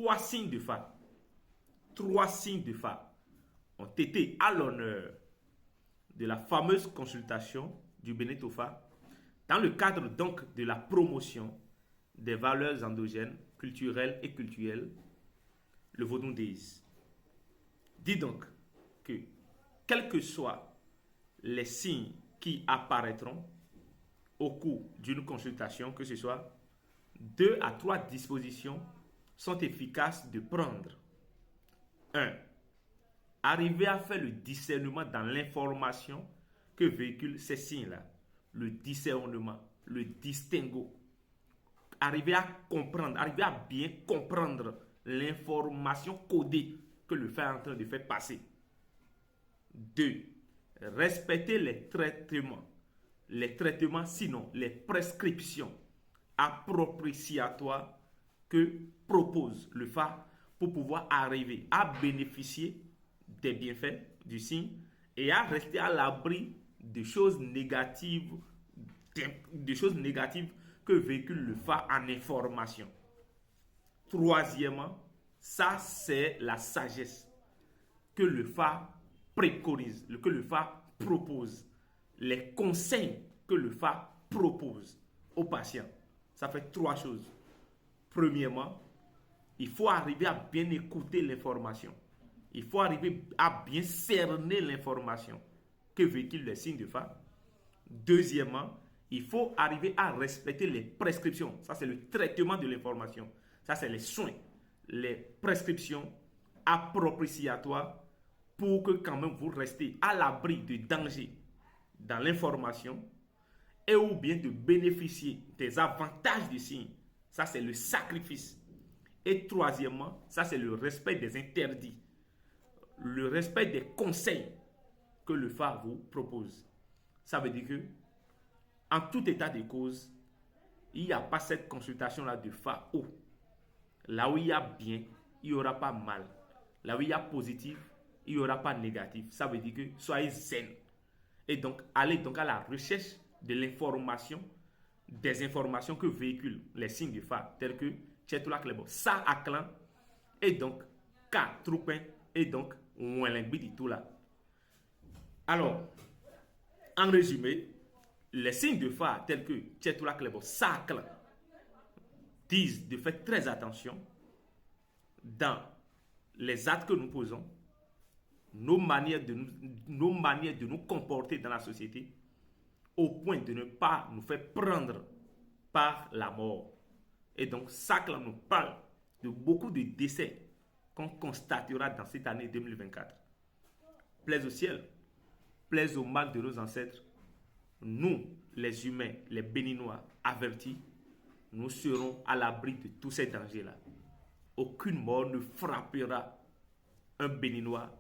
trois signes de Fa. Trois signes de Fa ont été à l'honneur de la fameuse consultation du Bénétofa dans le cadre donc de la promotion des valeurs endogènes, culturelles et cultuelles, le vaudou-déisme. Dit donc que, quels que soient les signes qui apparaîtront au cours d'une consultation, que ce soit 2 à 3 dispositions sont efficaces de prendre. 1. Arriver à faire le discernement dans l'information que véhiculent ces signes-là. Le discernement, le distinguo. Arriver à comprendre, arriver à bien comprendre l'information codée que le fait est en train de faire passer. 2. Respecter les traitements, sinon les prescriptions appropriatoires que propose le Fa pour pouvoir arriver à bénéficier des bienfaits du signe et à rester à l'abri de choses négatives, que véhicule le Fa en information. Troisièmement, ça c'est la sagesse que le Fa préconise, que le Fa propose, les conseils que le Fa propose aux patients. Ça fait 3 choses. Premièrement, il faut arriver à bien écouter l'information. Il faut arriver à bien cerner l'information que véhicule les signes de Fa. Deuxièmement, il faut arriver à respecter les prescriptions. Ça, c'est le traitement de l'information. Ça, c'est les soins, les prescriptions appropriatoires pour que quand même vous restez à l'abri de dangers dans l'information et ou bien de bénéficier des avantages du signe. Ça, c'est le sacrifice. Et troisièmement, ça, c'est le respect des interdits. Le respect des conseils que le Fa vous propose. Ça veut dire que, en tout état de cause, il n'y a pas cette consultation-là de Fa haut. Là où il y a bien, il n'y aura pas mal. Là où il y a positif, il n'y aura pas négatif. Ça veut dire que soyez zen. Et donc, allez donc à la recherche de l'information, des informations que véhiculent les signes de Fa, tels que Tchetula Klebo, Sa Aklan, et donc Ka Troupin, et donc Ouelengbi tout là. Alors, en résumé, les signes de Fa tels que Tchetula Klebo, Sa Aklan, disent de faire très attention dans les actes que nous posons, nos manières de nous comporter dans la société, au point de ne pas nous faire prendre par la mort. Et donc, ça que nous parle de beaucoup de décès qu'on constatera dans cette année 2024. Plaise au ciel, plaise au mal de nos ancêtres, nous, les humains, les béninois avertis, nous serons à l'abri de tous ces dangers-là. Aucune mort ne frappera un béninois,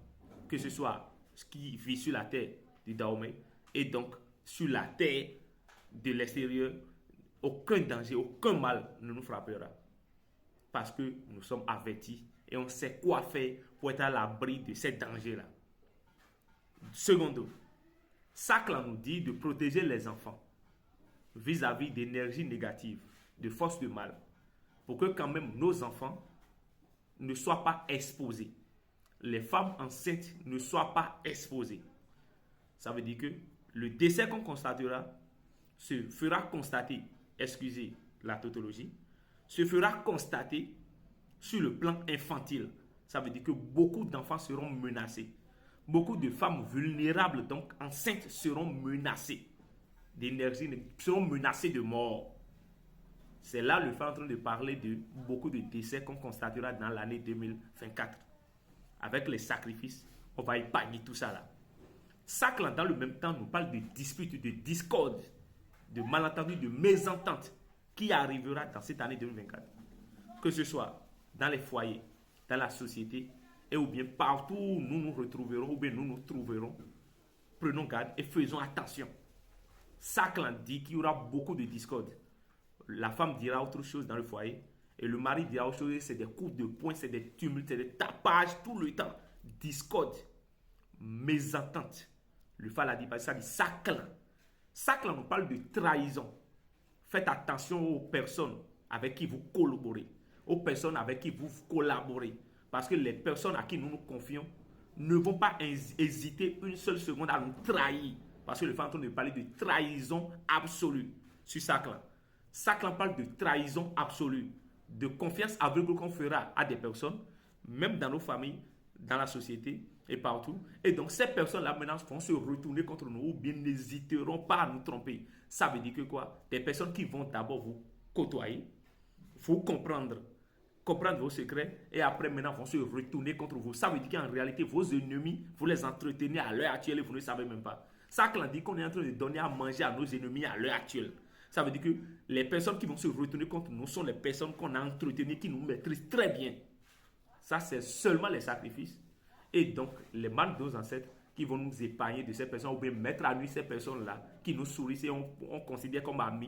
que ce soit ce qui vit sur la terre du Dahomey et donc sur la terre de l'extérieur. Aucun danger, aucun mal ne nous frappera. Parce que nous sommes avertis et on sait quoi faire pour être à l'abri de ces dangers-là. Secondo, Saklan nous dit de protéger les enfants vis-à-vis d'énergies négatives, de forces de mal, pour que quand même nos enfants ne soient pas exposés. Les femmes enceintes ne soient pas exposées. Ça veut dire que le décès qu'on constatera se fera constater, excusez la tautologie, se fera constater sur le plan infantile. Ça veut dire que beaucoup d'enfants seront menacés. Beaucoup de femmes vulnérables, donc enceintes, seront menacées d'énergie, seront menacées de mort. C'est là le fait en train de parler de beaucoup de décès qu'on constatera dans l'année 2024. Avec les sacrifices, on va épargner tout ça là. Saklan, dans le même temps, nous parle de disputes, de discorde, de malentendus, de mésententes qui arrivera dans cette année 2024. Que ce soit dans les foyers, dans la société, et ou bien partout où nous nous retrouverons, ou bien nous nous trouverons. Prenons garde et faisons attention. Saklan dit qu'il y aura beaucoup de discorde. La femme dira autre chose dans le foyer, et le mari dira autre chose, c'est des coups de poing, c'est des tumultes, c'est des tapages tout le temps. Discorde, mésentente. Le Fa l'a dit, ça dit Saklan. Saklan nous parle de trahison. Faites attention aux personnes avec qui vous collaborez, aux personnes avec qui vous collaborez. Parce que les personnes à qui nous nous confions ne vont pas hésiter une seule seconde à nous trahir. Parce que le frère est en train de parler de trahison absolue sur Saclan. Saclan parle de trahison absolue, de confiance aveugle qu'on fera à des personnes, même dans nos familles, dans la société et partout. Et donc ces personnes-là maintenant vont se retourner contre nous ou bien n'hésiteront pas à nous tromper. Ça veut dire que quoi? Des personnes qui vont d'abord vous côtoyer, vous comprendre vos secrets et après maintenant vont se retourner contre vous. Ça veut dire qu'en réalité vos ennemis, vous les entretenez à l'heure actuelle et vous ne savez même pas. Ça dit qu'on est en train de donner à manger à nos ennemis à l'heure actuelle. Ça veut dire que les personnes qui vont se retourner contre nous sont les personnes qu'on a entretenues, qui nous maîtrisent très bien. Ça, c'est seulement les sacrifices. Et donc, les mal de nos ancêtres qui vont nous épargner de ces personnes ou bien mettre à nu ces personnes-là qui nous sourient et on considère comme amis.